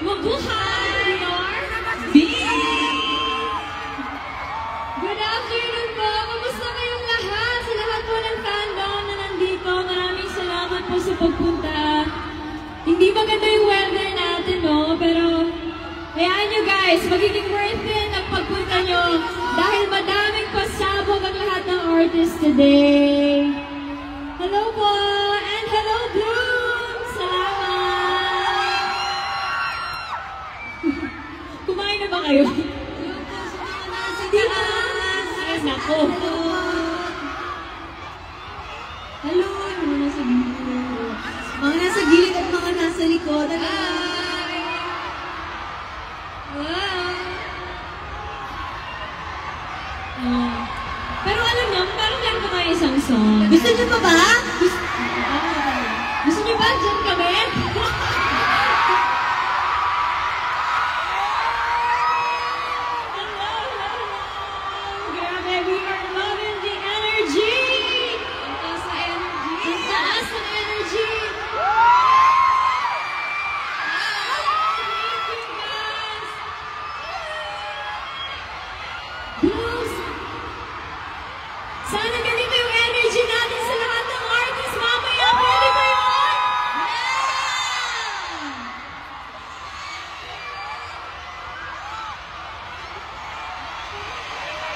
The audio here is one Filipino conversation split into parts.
Mabuhay! We are B! Good afternoon po! Kamusta kayong lahat? Sa lahat po ng fandom na nandito, maraming salamat po sa pagpunta. Hindi maganda yung weather natin, no? Pero, hayaan nyo guys, magiging worth it ang pagpunta nyo dahil madaming pasabog ang lahat ng artists today. Hello po! And hello, Bloom! Salamat! Kumain na ba kayo? Hello po sa mga nasa taas. Ay, nako! Hello, mga nasa gilid. Mga nasa gilid at mga nasa likod. Hi! Wow! Pero alam mo, parang meron pa tayo isang song. Gusto niyo pa ba? Gusto niyo ba? Diyan kami? Hello! Grabe, we are loving the energy! Ang taas na energy! Ang taas ng energy! Thank you, guys! Blues! Sana ganito yung energy natin sa lahat ng artists mamaya. Pwede ba yun?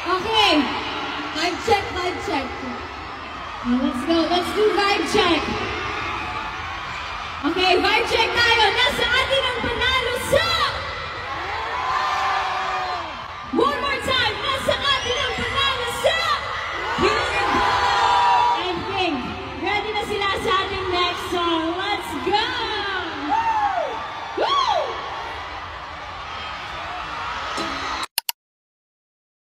Okay. Vibe check, vibe check. Let's go. Let's do vibe check. Okay, vibe check na.